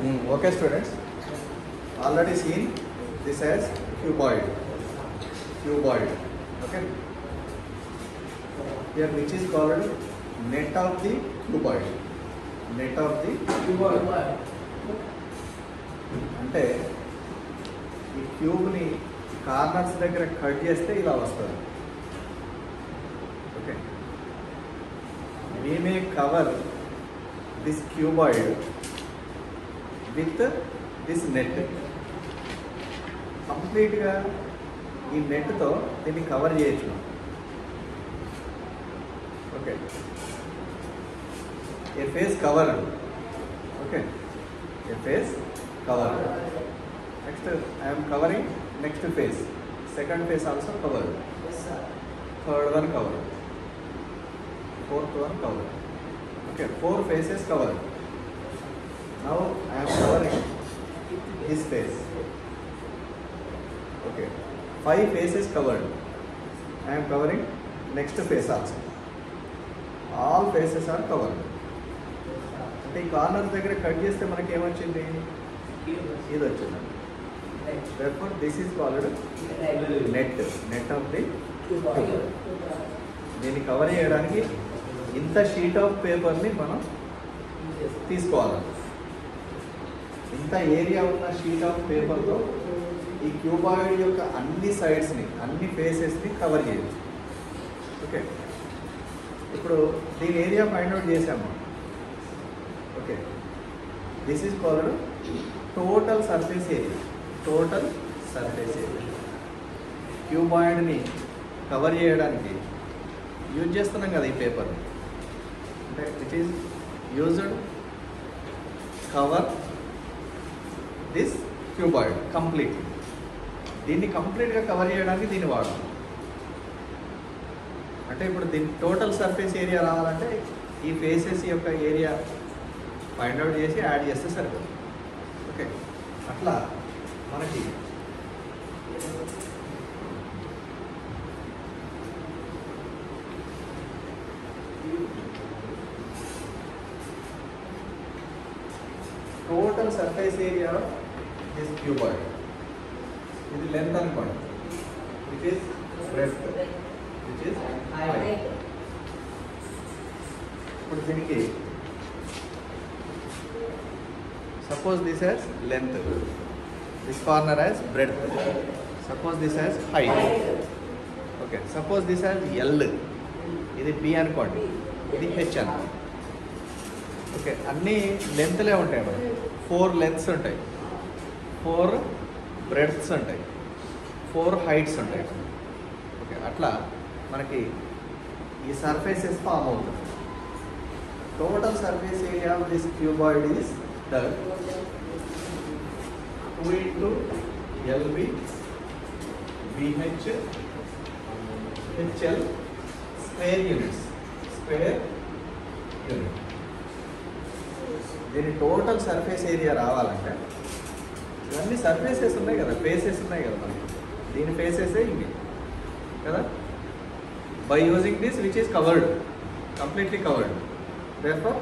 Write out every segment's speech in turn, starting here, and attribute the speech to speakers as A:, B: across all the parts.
A: Okay, students. Already seen this as cuboid. Cuboid. Okay. Here, which is called net of the cuboid. Net of the cuboid. అంటే ఈ క్యూబ్ని corners దగ్గర cut చేస్తే ఇలా వస్తుంది. Okay, we may cover this cuboid with this net. కంప్లీట్గా ఈ నెట్తో దీన్ని cover చేయొచ్చు. Okay, A face cover. Okay, A face cover. Next I'm covering next face. Second phase also cover. Third one cover. Fourth one cover. Okay, 4 faces covered. Now I am covering this face. Okay, 5 faces covered. I am covering next face also. All faces are covered. అంటే ఈ corner దగ్గర cut చేస్తే మనకి ఏమొచ్చింది? ఇది వచ్చింది. Therefore this is called net. Net of the cuboid. దీన్ని cover చేయడానికి ఇంత షీట్ ఆఫ్ పేపర్ని మనం తీసుకోవాలి. ఇంత ఏరియా ఉన్న షీట్ ఆఫ్ పేపర్తో ఈ క్యూబాయిడ్ యొక్క అన్ని సైడ్స్ని, అన్ని ఫేసెస్ని కవర్ చేయొచ్చు. ఓకే, ఇప్పుడు దీని ఏరియా ఫైండ్ అవుట్ చేసాము. Okay, this is called total surface area. Total surface area క్యూబాయిడ్ని కవర్ చేయడానికి యూజ్ చేస్తున్నాం కదా ఈ పేపర్ని. అంటే it is used cover this cuboid complete. దీన్ని కంప్లీట్గా కవర్ చేయడానికి దీన్ని వాడడం. అంటే ఇప్పుడు దీని టోటల్ సర్ఫేస్ ఏరియా రావాలంటే ఈ ఫేసెస్ యొక్క ఏరియా ఫైండ్ అవుట్ చేసి యాడ్ చేస్తే సరిపోతుంది. ఓకే, అట్లా మనకి total surface area of this cuboid. This is length అనుకోండి, which is breadth, which is height. ఇప్పుడు దీనికి suppose this has length, this corner has breadth, suppose this has height. Okay, suppose this has L, ఇది B అనుకోండి, ఇది H అనుకోండి. Okay, అన్నీ లెంత్లే ఉంటాయి. మనకి 4 లెంత్స్ ఉంటాయి, 4 బ్రెడ్త్స్ ఉంటాయి, 4 హైట్స్ ఉంటాయి. ఓకే, అట్లా మనకి ఈ సర్ఫేసెస్ ఫామ్ అవుతుంది. Total surface area of this cuboid is the 2 into LB BH HL square units. Square unit. దీని టోటల్ సర్ఫేస్ ఏరియా రావాలంటే ఇవన్నీ సర్ఫేసెస్ ఉన్నాయి కదా, ఫేసెస్ ఉన్నాయి కదా మనకి. దీని ఫేసెసే ఇవి కదా. By using this which is covered, completely covered. Therefore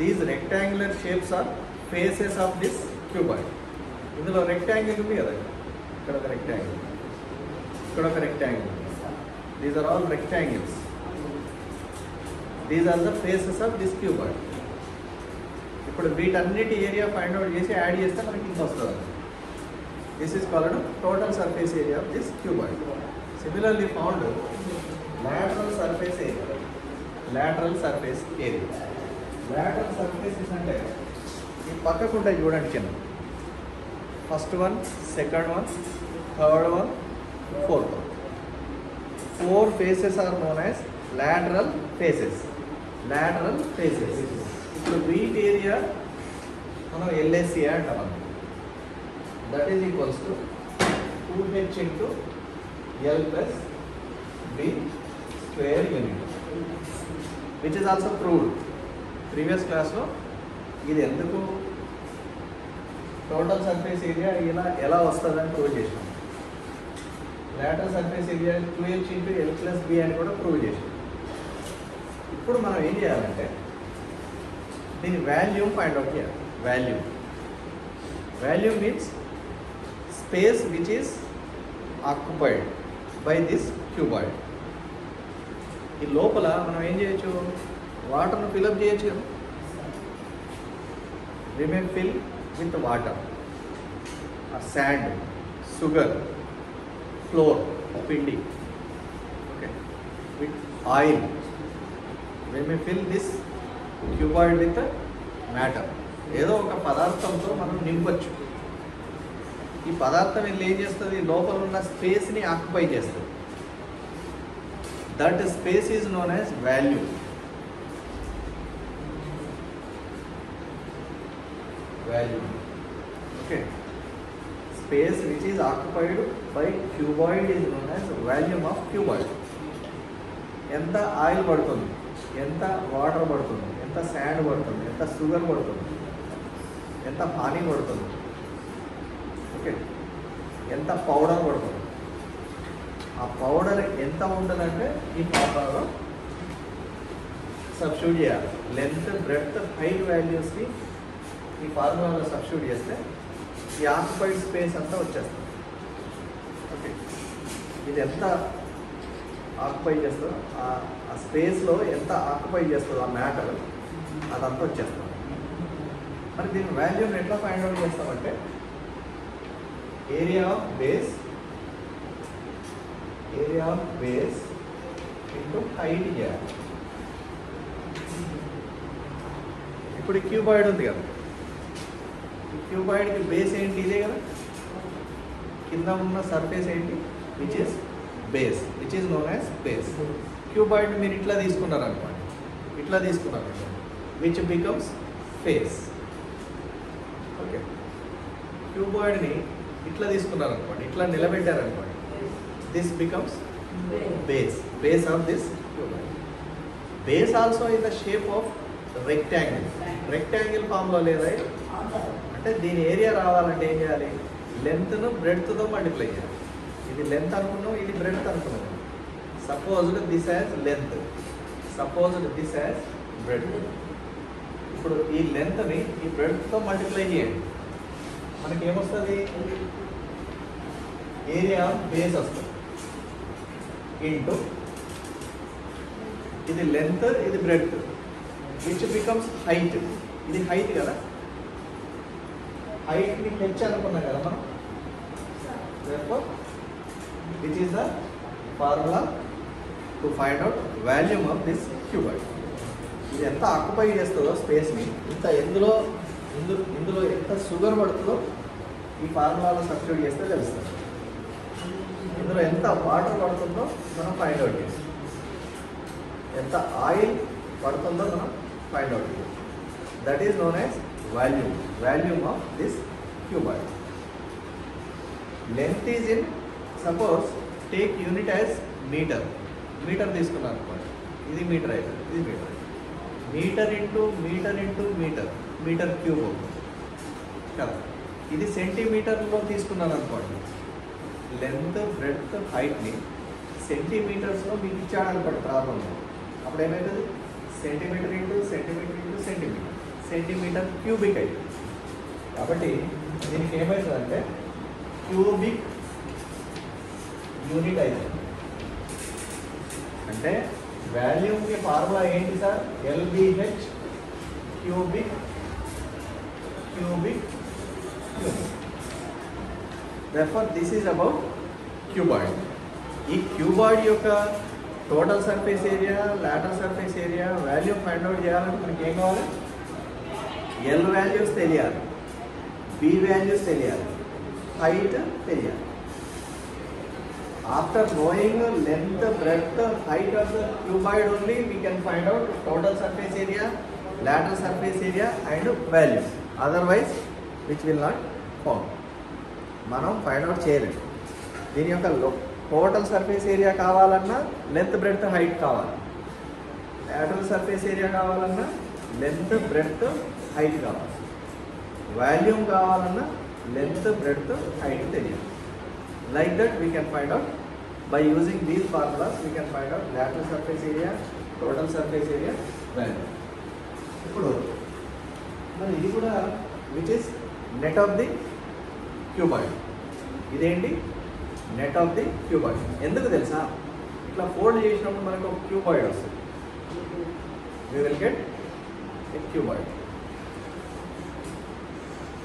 A: these rectangular shapes are faces of this cuboid. ఇందులో రెక్టాంగిల్ ఉంది కదా, ఇక్కడ ఒక రెక్టాంగిల్, ఇక్కడ ఒక rectangle. These are all rectangles. These are the faces of this cuboid. ఇప్పుడు వీటన్నిటి area find out చేసి యాడ్ చేస్తే మనకి ఇంత వస్తుంది. This is called total surface area of this cuboid. Similarly found lateral surface area. Lateral surface area. Lateral surfaces అంటే ఈ పక్కకు ఉంటాయి చూడండి కింద. First one, second one, third one, fourth one. 4 faces are known as lateral faces. Lateral faces. ఇప్పుడు wheat area మనం LSA అంటాం. That is equals to 2H into L plus B square unit, which is also proved. Previous క్లాస్లో ఇది ఎందుకు total surface area ఎలా వస్తుందని prove చేసాం. lateral surface area 2H into L plus B అని కూడా ప్రూవ్ చేసాం. ఇప్పుడు మనం ఏం చేయాలంటే దీని వాల్యూమ్ ఫైండ్ అవుట్ చేయాలి. Volume volume means space which is occupied by this cuboid. ఈ లోపల మనం ఏం చేయొచ్చు, వాటర్ను ఫిల్అప్ చేయొచ్చు కదా. we may fill with water or sand, sugar, flour, pindi, okay, with oil. We may fill this cuboid with matter. ఏదో ఒక పదార్థంతో మనం నింపచ్చు. ఈ పదార్థం వెళ్ళి ఏం చేస్తుంది, లోపల ఉన్న స్పేస్ని ఆక్యుపై చేస్తుంది. That space is known as volume. Volume. Okay. Space which is occupied by cuboid is known as volume of cuboid. ఎంత ఆయిల్ పడుతుంది, ఎంత వాటర్ పడుతుంది, ఎంత శాండ్ పడుతుంది, ఎంత షుగర్ పడుతుంది, ఎంత పానీ పడుతుంది, ఓకే, ఎంత పౌడర్ పడుతుంది. ఆ పౌడర్ ఎంత ఉంటుందంటే ఈ ఫార్ములాలో సబ్స్టిట్యూట్ చేయాలి. లెంత్, బ్రెడ్త్, హైట్ వాల్యూస్ని ఈ ఫార్ములాలో సబ్స్టిట్యూట్ చేస్తే ఈ ఆక్యుపైడ్ స్పేస్ అంతా వచ్చేస్తుంది. ఓకే, ఇది ఎంత ఆక్యుపై చేస్తుందో ఆ స్పేస్లో ఎంత ఆక్యుపై చేస్తుందో ఆ మ్యాటర్ అదంతా వచ్చేస్తుంది. మరి దీని వాల్యూని ఎట్లా ఫైండ్ అవుట్ చేస్తామంటే area of base into height చేయాలి. ఇప్పుడు ఈ క్యూబాయిడ్ ఉంది కదా, క్యూబాయిడ్కి బేస్ ఏంటి, ఇదే కదా. కింద ఉన్న సర్ఫేస్ ఏంటి, which is base, which is known as base. Cuboid మీరు ఇట్లా తీసుకున్నారు అనుకోండి, ఇట్లా తీసుకున్నారు అనుకోండి, విచ్ బికమ్స్ ఫేస్. ఓకే, క్యూబాయిడ్ని ఇట్లా తీసుకున్నారు అనుకోండి, ఇట్లా నిలబెట్టారు అనుకోండి, this becomes base of this cuboid. Base also in the shape of rectangle ఫామ్లో లేదా. అంటే దీని ఏరియా రావాలంటే ఏం చేయాలి, లెంత్ను బ్రెడ్త్తో మల్టిప్లై చేయాలి. ఇది లెంత్ అనుకున్నాం, ఇది బ్రెడ్త్ అనుకున్నాం. Supposed this as length, supposed this as breadth. ఇప్పుడు ఈ లెంత్ని ఈ బ్రెడ్త్తో మల్టిప్లై చేయండి, మనకి ఏమొస్తుంది, ఏరియా ఆఫ్ బేస్ వస్తుంది. ఇంటూ ఇది లెంత్, ఇది బ్రెడ్త్, విచ్ బికమ్స్ హైట్. ఇది హైట్ కదా, హైట్ని హెచ్ అనుకున్నాం కదా మనం. therefore which is the formula to find out volume of this cuboid. ఇది ఎంత ఆక్యుపై చేస్తుందో స్పేస్ని, ఇందులో ఎంత షుగర్ పడుతుందో ఈ ఫార్ములాలో సబ్స్టిట్యూట్ చేస్తే తెలుస్తుంది. ఇందులో ఎంత వాటర్ పడుతుందో మనం ఫైండ్ అవుట్ చేస్తాం, ఎంత ఆయిల్ పడుతుందో మనం ఫైండ్ అవుట్ చేస్తాం. That is known as volume of this cuboid. Length is in, suppose take unit as meter తీసుకున్నాను అనుకోండి, ఇది మీటర్ అయితే ఇది మీటర్ ఇంటూ మీటర్ క్యూబ్ అవుతుంది కదా. ఇది సెంటీమీటర్లో తీసుకున్నాను అనుకోండి, లెంత్, బ్రెడ్త్, హైట్ని సెంటీమీటర్స్లో మీకు ఇచ్చాడు అనుకోండి ప్రాబ్లంలో, అప్పుడు ఏమవుతుంది, సెంటీమీటర్ ఇంటూ సెంటీమీటర్ క్యూబిక్ అవుతుంది. కాబట్టి దీనికి ఏమవుతుందంటే క్యూబిక్ యూనిట్ అవుతుంది. అంటే వాల్యూమ్కి ఫార్ములా ఏంటి sir, LBH cubic. therefore this is about cuboid. ఈ క్యూబాయిడ్ యొక్క total surface area, lateral surface area volume find out చేయాలంటే మనకి ఏం కావాలి, ఎల్ వాల్యూస్ తెలియాలి, బి వాల్యూస్ తెలియాలి, హైట్ తెలియాలి. After knowing length, breadth, height of the cuboid only we can find out total surface area, lateral surface area and value. Otherwise which will not form. మనం find out చేయలేము. దీని యొక్క total surface area కావాలన్నా length, breadth, height కావాలి. lateral surface area కావాలన్నా length, breadth, height కావాలి. Volume కావాలన్నా length, breadth, height తెలియాలి. Like that we can find out by using these formulas. We can find out lateral surface area, total surface area, value. ఇప్పుడు మరి ఇది కూడా which is net of the cuboid. ఇదేంటి net of the cuboid. ఎందుకు తెలుసా, ఇట్లా fold చేసినప్పుడు మనకు ఒక క్యూబాయిడ్ వస్తుంది. we will get a cuboid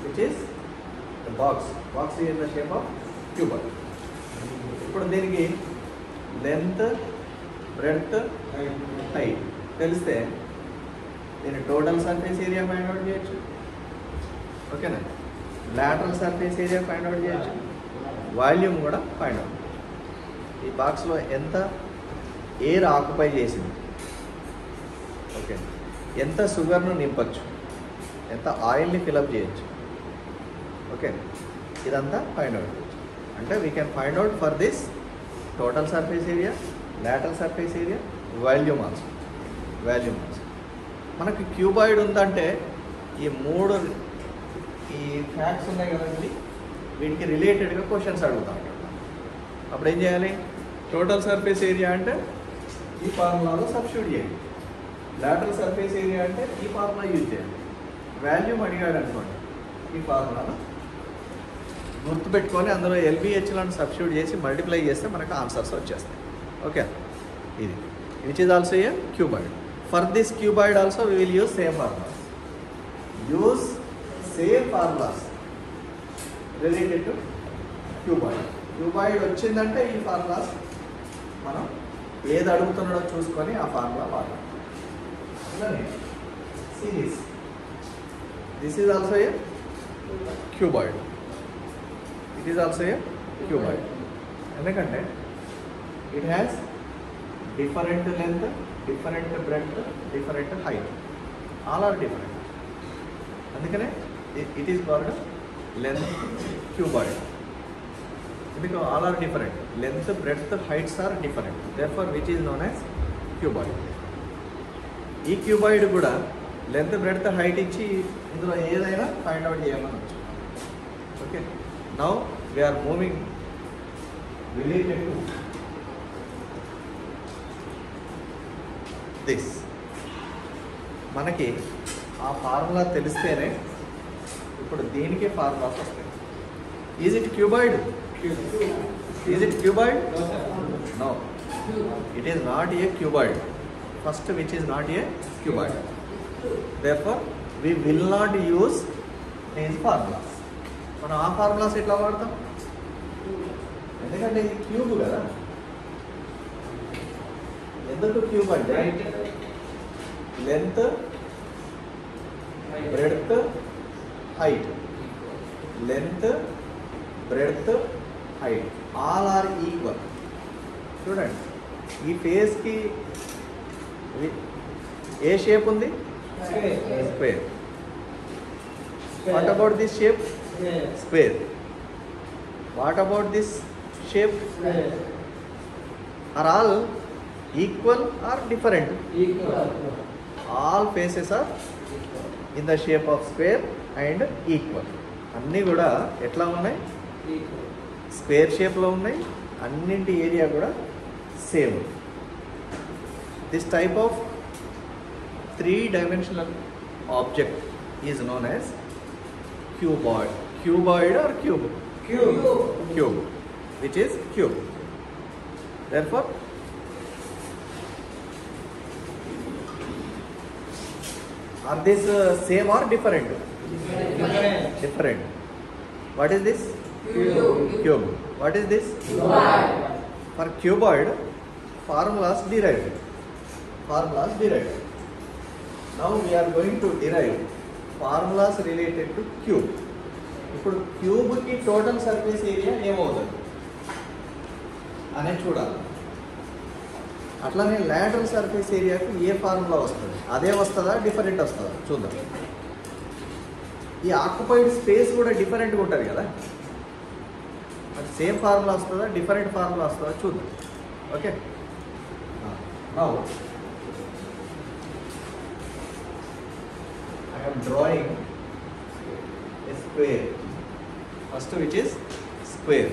A: which is the box is in the shape of cuboid. ఇప్పుడు దీనికి లెంత్, బ్రెడ్త్, హైట్ తెలిస్తే దీని total surface area find out చేయొచ్చు. ఓకేనా, lateral surface area find out చేయొచ్చు, వాల్యూమ్ కూడా ఫైండ్ అవుట్. ఈ బాక్స్లో ఎంత ఎయిర్ ఆక్యుపై చేసింది, ఓకే, ఎంత షుగర్ను నింపచ్చు, ఎంత ఆయిల్ని ఫిలప్ చేయొచ్చు, ఓకే, ఇదంతా ఫైండ్ అవుట్ చేయొచ్చు. అంటే we can find out for this total surface area, lateral surface area, volume also. మనకి క్యూబాయిడ్ ఉందంటే ఈ మూడు ఈ ఫ్యాక్ట్స్ ఉన్నాయి కదండి, వీటికి రిలేటెడ్గా క్వశ్చన్స్ అడుగుతాం. అప్పుడు ఏం చేయాలి, టోటల్ సర్ఫేస్ ఏరియా అంటే ఈ ఫార్ములాలో సబ్స్టిట్యూట్ చేయండి, లాటరల్ సర్ఫేస్ ఏరియా అంటే ఈ ఫార్ములా యూజ్ చేయండి, వాల్యూమ్ అడిగాడు అనుకోండి ఈ ఫార్ములాను గుర్తుపెట్టుకొని అందులో ఎల్బిహెచ్లను సబ్స్టిట్యూట్ చేసి మల్టిప్లై చేస్తే మనకు ఆన్సర్స్ వచ్చేస్తాయి. ఓకే, ఇది which is also a cuboid. For this cuboid also we will use same formulas related to cuboid వచ్చిందంటే ఈ ఫార్ములాస్ మనం ఏది అడుగుతున్నాడో చూసుకొని ఆ ఫార్ములా వాడాలి. Series this is also a cuboid. It is also a cuboid ఎందుకంటే it has different length, different breadth, different height, all are different. అందుకనే it is called length cuboid. ఎందుకు all are different, length, breadth, heights are different, therefore which is known as cuboid. ఈ cuboid కూడా length, breadth, height ఇచ్చి ఇందులో ఏదైనా find out చేయమని వచ్చు. Okay, now we're moving related to this. మనకి ఆ ఫార్ములా తెలిస్తేనే ఇప్పుడు దీనికి ఫార్ములాస్ వస్తాయి. Is it cuboid? Is it cuboid? No, it is not a cuboid. First which is not a cuboid. therefore we will not use these formulas. మనం ఆ formulas ఎట్లా వాడతాం, ఎందుకంటే ఇది క్యూబ్ కదా. ఎందుకు క్యూబ్ అంటే length, breadth, height, length, breadth, height all are equal. చూడండి, ఈ ఫేస్కి ఏ షేప్ ఉంది? Square. What about this shape? Square. What about this shape? Are all equal or different? All faces are in the shape of square and equal. అన్నీ కూడా ఎట్లా ఉన్నాయి? Square షేప్లో ఉన్నాయి. అన్నింటి ఏరియా కూడా same. This type of 3-dimensional object is known as cuboid. Cuboid or cube? Cube, which is cube. Therefore, are these same or different? Different. What is this? Cube. What is this? Cuboid. For cuboid, formulas derived. Now we are going to derive formulas related to cube. ఇప్పుడు క్యూబ్కి total surface area ఏమవుతుంది అనేది చూడాలి. అట్లానే lateral surface ఏరియాకి ఏ formula వస్తుంది, అదే వస్తుందా different వస్తుందా చూద్దాం. ఈ ఆక్యుపైడ్ స్పేస్ కూడా డిఫరెంట్గా ఉంటుంది కదా, అది సేమ్ ఫార్ములా వస్తుందా డిఫరెంట్ ఫార్ములా వస్తుందా చూద్దాం. Okay, now I am drawing a square. First, which is square.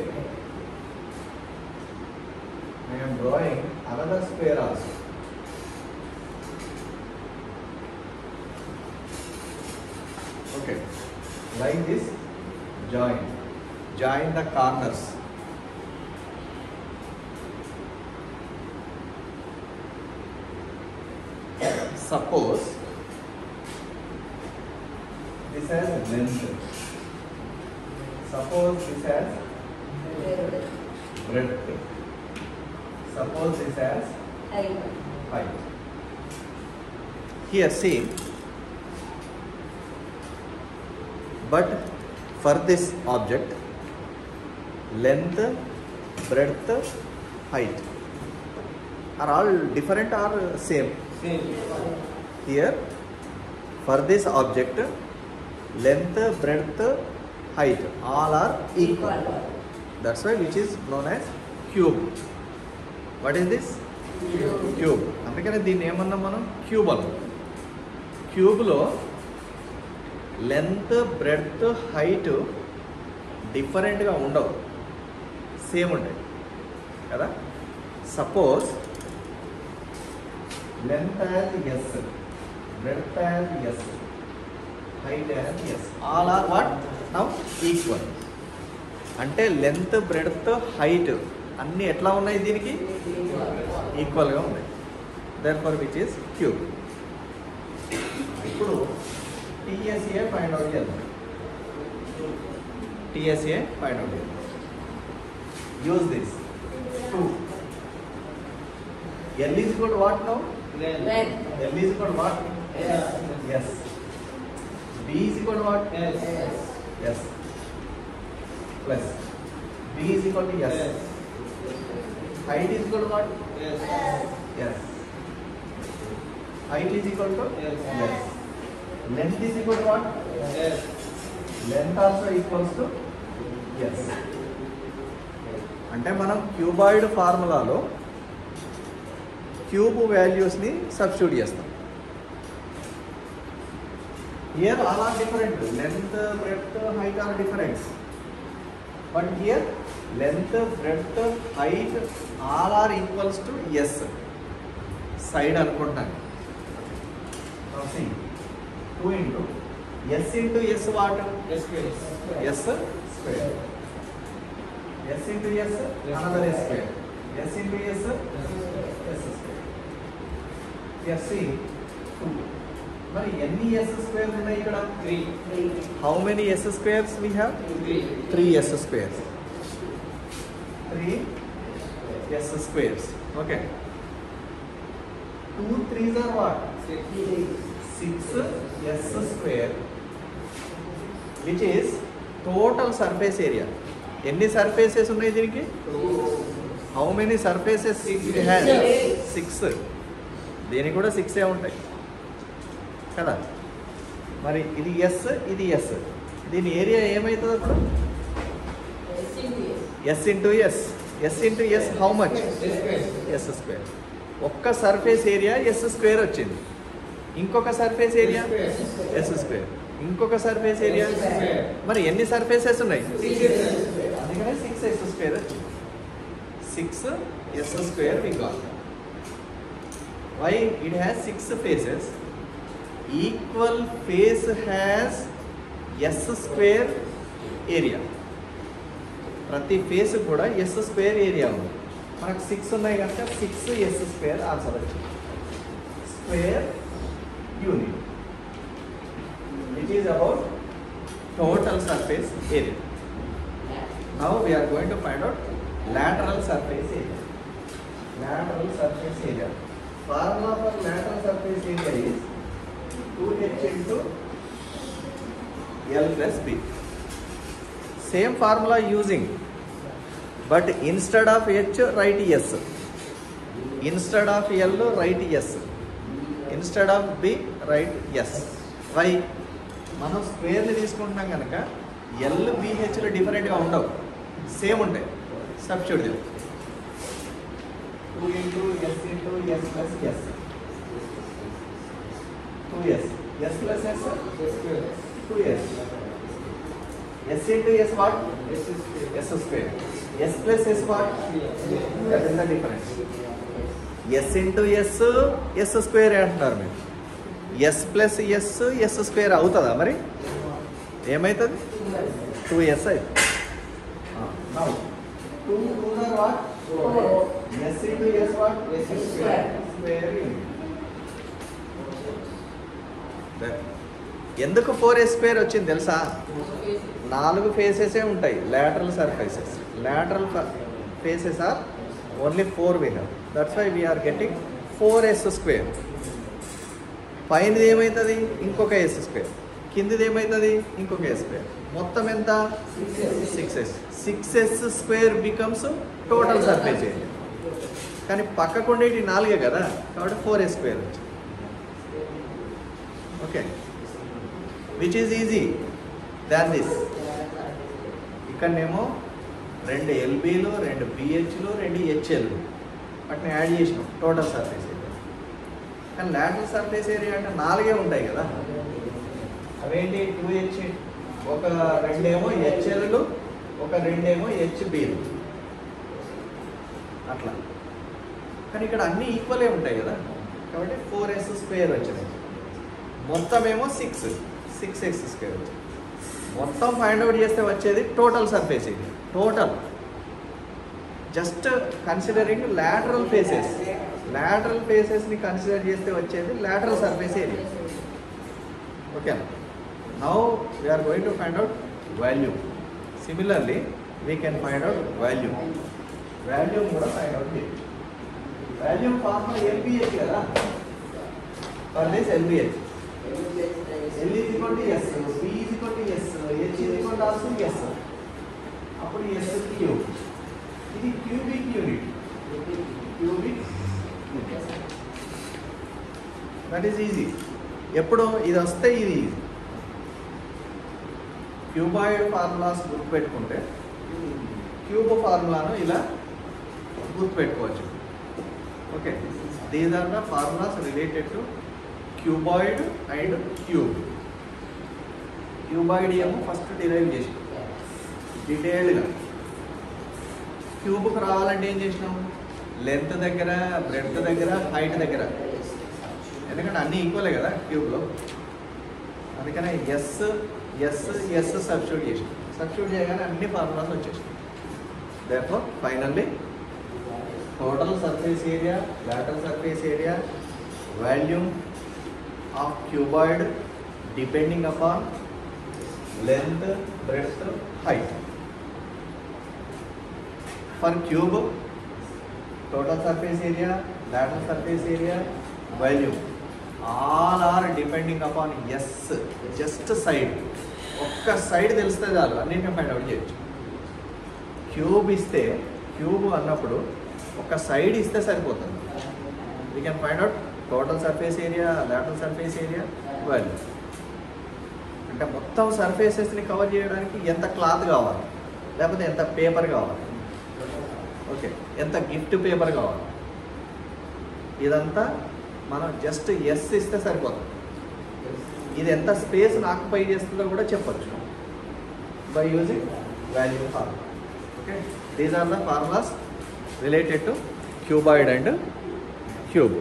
A: I am drawing another square also. Okay, like this join. join the corners. Suppose this has length. Suppose this has breadth. Suppose this has height. Here see, but for this object, length, breadth, height are all different or same? Here, for this object, length, breadth, height all are equal. That's why which is known as cube. What is this? Cube. అందుకనే దీన్ని ఏమన్నా మనం cube అన్నాం. క్యూబ్లో length, breadth, height డిఫరెంట్గా ఉండవు, same ఉంటాయి కదా. Suppose length as S, breadth as S, height as S. All are what? Now equal. అంటే లెంత్, బ్రెడ్త్, హైట్ అన్నీ ఎట్లా ఉన్నాయి? దీనికి ఈక్వల్గా ఉన్నాయి. Therefore which is cube. ఇప్పుడు TSA ఫైండ్ అవుట్ చేద్దాం. TSA ఫైండ్ అవుట్ చేద్దాం. Use this 2. L is equal to what now? L is equal to what? Yes. B is equal to what? Yes. Plus B is equal to yes. Height is equal to what? Yes. Height is equal to yes. Length is equal to what? Length also equals to yes. అంటే మనం cuboid ఫార్ములాలో cube వాల్యూస్ని substitute చేస్తాం. Here all are different. Length, breadth, height are different. But here length, breadth, height all are equals to S. Side అనుకుంటాను. 2 into S into S what? S square. S square. S into S another S square. S into S S square. Here see 2. మరి ఎన్ని S squares ఉన్నాయి ఇక్కడ? 3. How many S squares we have? 3 S squares. 3 S squares. Okay. 2 3s are what? 6 S square, which is total surface area. ఎన్ని surfaces ఉన్నాయి దీనికి? How many surfaces it has? 6. దీనికి కూడా 6 ఉంటాయి కదా. మరి ఇది ఎస్, ఇది ఎస్. దీని ఏరియా ఏమవుతుంది అప్పుడు? S into S. S into S how much? S square. ఒక్క సర్ఫేస్ ఏరియా ఎస్ స్క్వేర్ వచ్చింది. ఇంకొక సర్ఫేస్ ఏరియా ఎస్ స్క్వేర్. ఇంకొక సర్ఫేస్ ఏరియా. మరి ఎన్ని సర్ఫేసెస్ ఉన్నాయి? అందుకనే 6 ఎస్ స్క్వేర్ వచ్చింది. 6 S square we got. Why it has 6 faces. Equal face has S square area. ప్రతి ఫేస్ కూడా ఎస్ స్క్వేర్ ఏరియా ఉంది. మనకు 6 ఉన్నాయి కనుక 6 ఎస్ స్క్వేర్ ఆన్సర్ వచ్చింది. Square unit, which is about total surface area. Now we are going to find out lateral surface area. Lateral surface area. Formula for lateral surface area is 2h into L plus B. Same formula using, but instead of h write s. Instead of L write s. Instead of B write s. Why? మనం స్క్వేర్ని తీసుకుంటున్నాం కనుక L, బిహెచ్లు డిఫరెంట్గా ఉండవు, same ఉంటాయి. Substitute చేద్దాం. 2 into S into S plus S. 2S. S plus S? 2S. S into S what? S square. S plus S what? That is the difference. S into S, S square అంటున్నారు మీరు. S plus S S square అవుతుందా? మరి ఏమవుతుంది? 2s అవుతుంది. Now 2 2s are what? 4. S into S what? S square. Square unit. ఎందుకు 4s square వచ్చింది తెలుసా? 4 ఫేసెసే ఉంటాయి lateral surfaces. Lateral faces are only 4 we have. That's why we are getting 4s square. పైనది ఏమవుతుంది? ఇంకొక s స్క్వేర్. కిందిది ఏమవుతుంది? ఇంకొక s square. మొత్తం ఎంత? 6s. 6s square becomes total surface area. కానీ పక్కకు ఉండేటి 4 కదా, కాబట్టి 4s స్క్వేర్ వచ్చింది. Okay, which is easy than this. ఇక్కడనేమో 2 LBలు, 2 BHలు, 2 HLలు వాటిని యాడ్ చేసినాం టోటల్ సర్ఫేస్ ఏరియా. కానీ లాటరల్ సర్ఫేస్ ఏరియా అంటే 4 ఉంటాయి కదా, అవేంటి? 2H, ఒక 2 ఏమో HLలు, ఒక 2 ఏమో HBలు అట్లా. కానీ ఇక్కడ అన్నీ ఈక్వలే ఉంటాయి కదా, కాబట్టి 4s స్క్వేర్ వచ్చినాయి. మొత్తం ఏమో 6x స్క్వేర్ వచ్చింది. మొత్తం ఫైండ్ అవుట్ చేస్తే వచ్చేది total surface area. Total just considering lateral faces. Lateral ఫేసెస్ని కన్సిడర్ చేస్తే వచ్చేది లాటరల్ సర్ఫేస్ ఏరియా. ఓకేనా? Now we're going to find out volume. Similarly we can find out volume. Volume కూడా find out చేయొచ్చు. Volume formula LBH కదా, for this LBH. L is equal to S, B is equal to S, H is equal to also S. అప్పుడు S cube. ఇది cubic unit. Cubic unit. That is easy. ఎప్పుడు ఇది వస్తే ఇది cuboid formulas గుర్తుపెట్టుకుంటే cube ఫార్ములాను ఇలా గుర్తుపెట్టుకోవచ్చు. Okay, these are the formulas related to cuboid and cube. Cuboid ఏమో ఫస్ట్ డిరైవ్ చేసినాం డీటెయిల్డ్గా. క్యూబ్కి రావాలంటే ఏం చేసినాం? లెంత్ దగ్గర, బ్రెడ్త్ దగ్గర, హైట్ దగ్గర, ఎందుకంటే అన్నీ ఈక్వలే కదా క్యూబ్లో. అందుకనే ఎస్ సబ్స్టిట్యూట్ చేసినాం. సబ్స్టిట్యూట్ చేయగానే అన్ని ఫార్ములాస్ వచ్చేసినాయి. therefore finally total surface area, lateral surface area, volume of cuboid depending upon length, breadth, height. For cube, total surface area, lateral surface area, volume, all are depending upon S, just side. ఒక్క side తెలిస్తే చాలు అన్నింటినీ find out చేయొచ్చు. Cube ఇస్తే, cube అన్నప్పుడు ఒక side ఇస్తే సరిపోతుంది. We can find out total surface area, lateral surface area, value. అంటే మొత్తం సర్ఫేసెస్ని కవర్ చేయడానికి ఎంత క్లాత్ కావాలి, లేకపోతే ఎంత పేపర్ కావాలి, ఓకే, ఎంత గిఫ్ట్ పేపర్ కావాలి, ఇదంతా మనం జస్ట్ ఎస్ ఇస్తే సరిపోతుంది. ఇది ఎంత స్పేస్ ఆక్యుపై చేస్తుందో కూడా చెప్పచ్చు by using value formula. Okay, these are the formulas related to cuboid and cube.